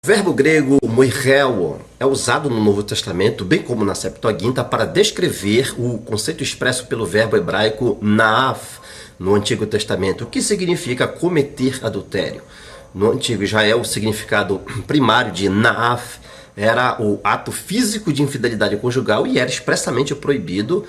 O verbo grego moireo é usado no Novo Testamento, bem como na Septuaginta, para descrever o conceito expresso pelo verbo hebraico na'af no Antigo Testamento, que significa cometer adultério. No Antigo Israel, o significado primário de na'af era o ato físico de infidelidade conjugal e era expressamente proibido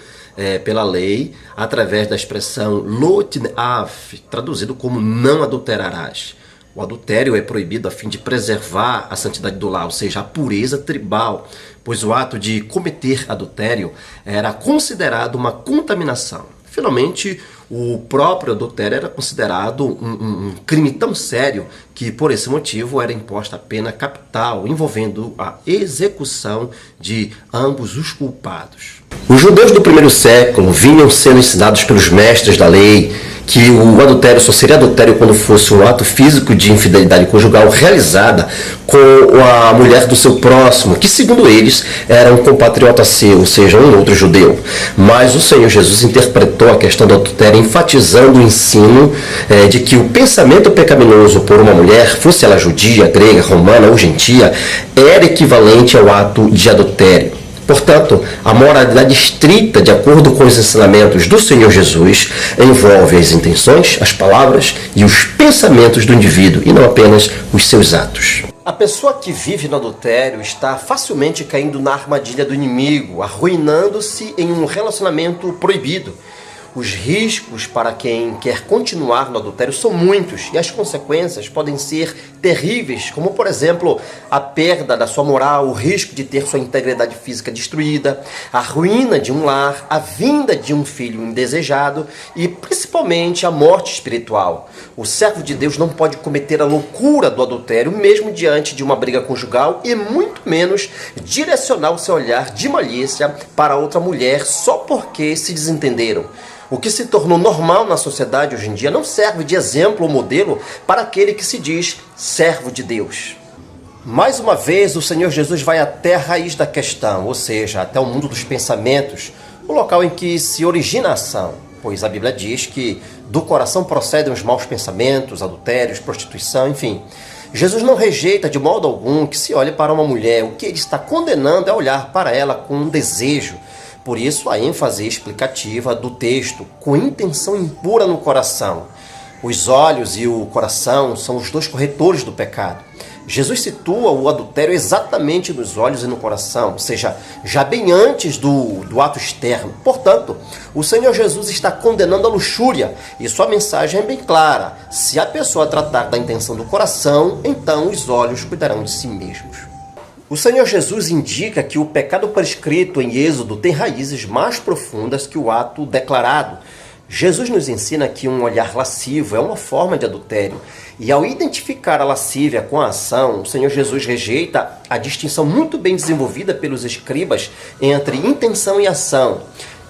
pela lei através da expressão lo tin'af, traduzido como não adulterarás. O adultério é proibido a fim de preservar a santidade do lar, ou seja, a pureza tribal, pois o ato de cometer adultério era considerado uma contaminação. Finalmente, o próprio adultério era considerado um crime tão sério que, por esse motivo, era imposta a pena capital, envolvendo a execução de ambos os culpados. Os judeus do primeiro século vinham sendo ensinados pelos mestres da lei que o adultério só seria adultério quando fosse um ato físico de infidelidade conjugal realizada com a mulher do seu próximo, que segundo eles era um compatriota seu, ou seja, um outro judeu. Mas o Senhor Jesus interpretou a questão do adultério enfatizando o ensino de que o pensamento pecaminoso por uma mulher, fosse ela judia, grega, romana ou gentia, era equivalente ao ato de adultério. Portanto, a moralidade estrita, de acordo com os ensinamentos do Senhor Jesus, envolve as intenções, as palavras e os pensamentos do indivíduo, e não apenas os seus atos. A pessoa que vive no adultério está facilmente caindo na armadilha do inimigo, arruinando-se em um relacionamento proibido. Os riscos para quem quer continuar no adultério são muitos e as consequências podem ser terríveis, como, por exemplo, a perda da sua moral, o risco de ter sua integridade física destruída, a ruína de um lar, a vinda de um filho indesejado e, principalmente, a morte espiritual. O servo de Deus não pode cometer a loucura do adultério, mesmo diante de uma briga conjugal, e muito menos direcionar o seu olhar de malícia para outra mulher só porque se desentenderam. O que se tornou normal na sociedade hoje em dia não serve de exemplo ou modelo para aquele que se diz servo de Deus. Mais uma vez, o Senhor Jesus vai até a raiz da questão, ou seja, até o mundo dos pensamentos, o local em que se origina a ação, pois a Bíblia diz que do coração procedem os maus pensamentos, adultérios, prostituição, enfim. Jesus não rejeita de modo algum que se olhe para uma mulher, o que ele está condenando é olhar para ela com um desejo. Por isso, a ênfase explicativa do texto, com intenção impura no coração. Os olhos e o coração são os dois corretores do pecado. Jesus situa o adultério exatamente nos olhos e no coração, ou seja, já bem antes do ato externo. Portanto, o Senhor Jesus está condenando a luxúria e sua mensagem é bem clara. Se a pessoa tratar da intenção do coração, então os olhos cuidarão de si mesmos. O Senhor Jesus indica que o pecado prescrito em Êxodo tem raízes mais profundas que o ato declarado. Jesus nos ensina que um olhar lascivo é uma forma de adultério. E ao identificar a lascívia com a ação, o Senhor Jesus rejeita a distinção muito bem desenvolvida pelos escribas entre intenção e ação.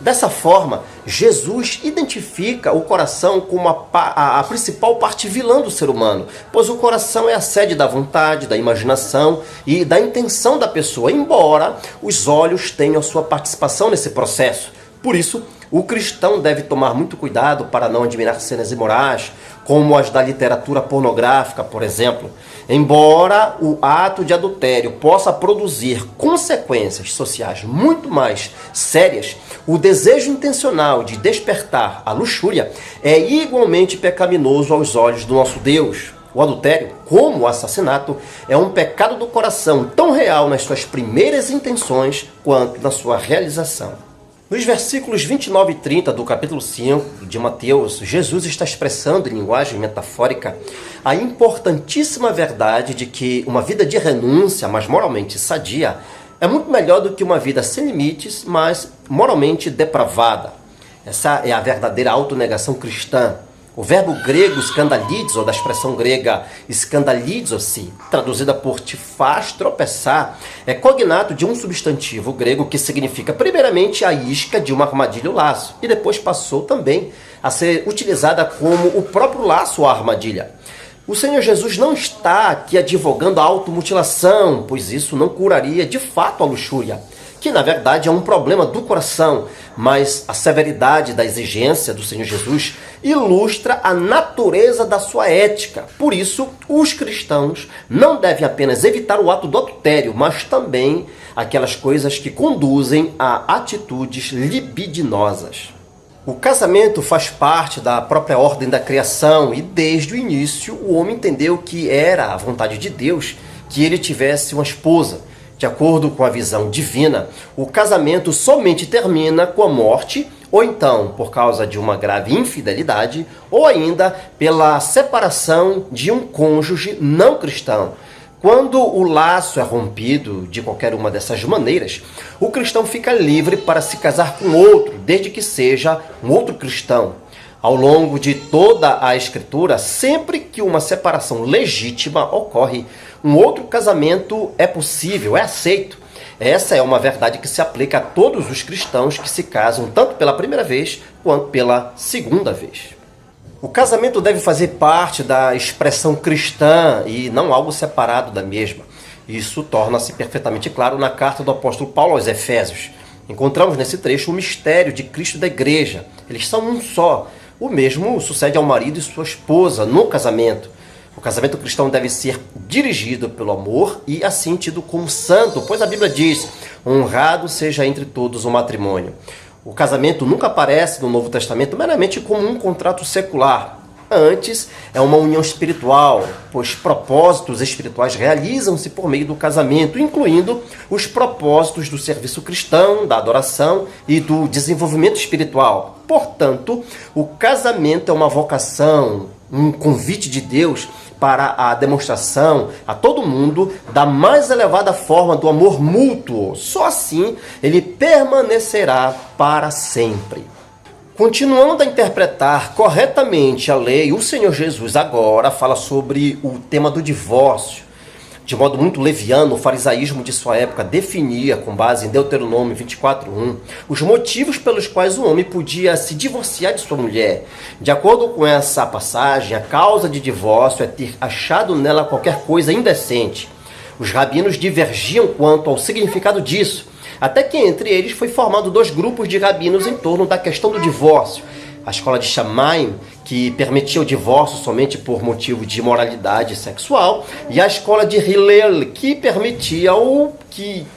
Dessa forma, Jesus identifica o coração como a principal parte vilã do ser humano, pois o coração é a sede da vontade, da imaginação e da intenção da pessoa, embora os olhos tenham a sua participação nesse processo. Por isso, o cristão deve tomar muito cuidado para não admirar cenas imorais, como as da literatura pornográfica, por exemplo. Embora o ato de adultério possa produzir consequências sociais muito mais sérias, o desejo intencional de despertar a luxúria é igualmente pecaminoso aos olhos do nosso Deus. O adultério, como o assassinato, é um pecado do coração tão real nas suas primeiras intenções quanto na sua realização. Nos versículos 29 e 30 do capítulo 5 de Mateus, Jesus está expressando em linguagem metafórica a importantíssima verdade de que uma vida de renúncia, mas moralmente sadia, é muito melhor do que uma vida sem limites, mas moralmente depravada. Essa é a verdadeira autonegação cristã. O verbo grego skandalizo, da expressão grega skandalizo-se, traduzida por te faz tropeçar, é cognato de um substantivo grego que significa primeiramente a isca de uma armadilha ou laço, e depois passou também a ser utilizada como o próprio laço ou armadilha. O Senhor Jesus não está aqui advogando a automutilação, pois isso não curaria de fato a luxúria. que na verdade é um problema do coração, mas a severidade da exigência do Senhor Jesus ilustra a natureza da sua ética. Por isso, os cristãos não devem apenas evitar o ato do adultério, mas também aquelas coisas que conduzem a atitudes libidinosas. O casamento faz parte da própria ordem da criação e desde o início o homem entendeu que era a vontade de Deus que ele tivesse uma esposa. De acordo com a visão divina, o casamento somente termina com a morte, ou então por causa de uma grave infidelidade, ou ainda pela separação de um cônjuge não cristão. Quando o laço é rompido de qualquer uma dessas maneiras, o cristão fica livre para se casar com outro, desde que seja um outro cristão. Ao longo de toda a Escritura, sempre que uma separação legítima ocorre, um outro casamento é possível, é aceito. Essa é uma verdade que se aplica a todos os cristãos que se casam tanto pela primeira vez quanto pela segunda vez. O casamento deve fazer parte da expressão cristã e não algo separado da mesma. Isso torna-se perfeitamente claro na carta do apóstolo Paulo aos Efésios. Encontramos nesse trecho o mistério de Cristo e da igreja. Eles são um só. O mesmo sucede ao marido e sua esposa no casamento. O casamento cristão deve ser dirigido pelo amor e assim tido como santo, pois a Bíblia diz: honrado seja entre todos o matrimônio. O casamento nunca aparece no Novo Testamento meramente como um contrato secular. Antes, é uma união espiritual, pois propósitos espirituais realizam-se por meio do casamento, incluindo os propósitos do serviço cristão, da adoração e do desenvolvimento espiritual. Portanto, o casamento é uma vocação, um convite de Deus para a demonstração a todo mundo da mais elevada forma do amor mútuo. Só assim ele permanecerá para sempre. Continuando a interpretar corretamente a lei, o Senhor Jesus agora fala sobre o tema do divórcio. De modo muito leviano, o farisaísmo de sua época definia, com base em Deuteronômio 24:1, os motivos pelos quais o homem podia se divorciar de sua mulher. De acordo com essa passagem, a causa de divórcio é ter achado nela qualquer coisa indecente. Os rabinos divergiam quanto ao significado disso, até que entre eles foi formado dois grupos de rabinos em torno da questão do divórcio. A escola de Shammai, que permitia o divórcio somente por motivo de imoralidade sexual, e a escola de Hillel, que permitia-o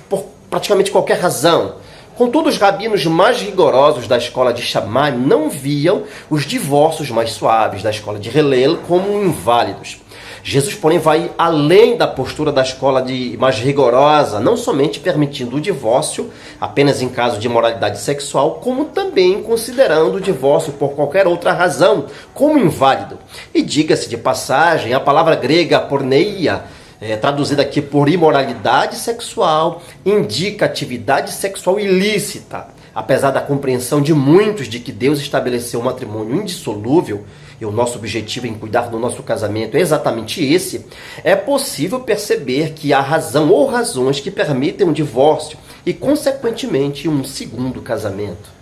por praticamente qualquer razão. Contudo, os rabinos mais rigorosos da escola de Shammai não viam os divórcios mais suaves da escola de Hillel como inválidos. Jesus, porém, vai além da postura da escola mais rigorosa, não somente permitindo o divórcio apenas em caso de imoralidade sexual, como também considerando o divórcio por qualquer outra razão como inválido. E diga-se de passagem, a palavra grega porneia, traduzida aqui por imoralidade sexual, indica atividade sexual ilícita. Apesar da compreensão de muitos de que Deus estabeleceu um matrimônio indissolúvel, e o nosso objetivo em cuidar do nosso casamento é exatamente esse, é possível perceber que há razão ou razões que permitem um divórcio e, consequentemente, um segundo casamento.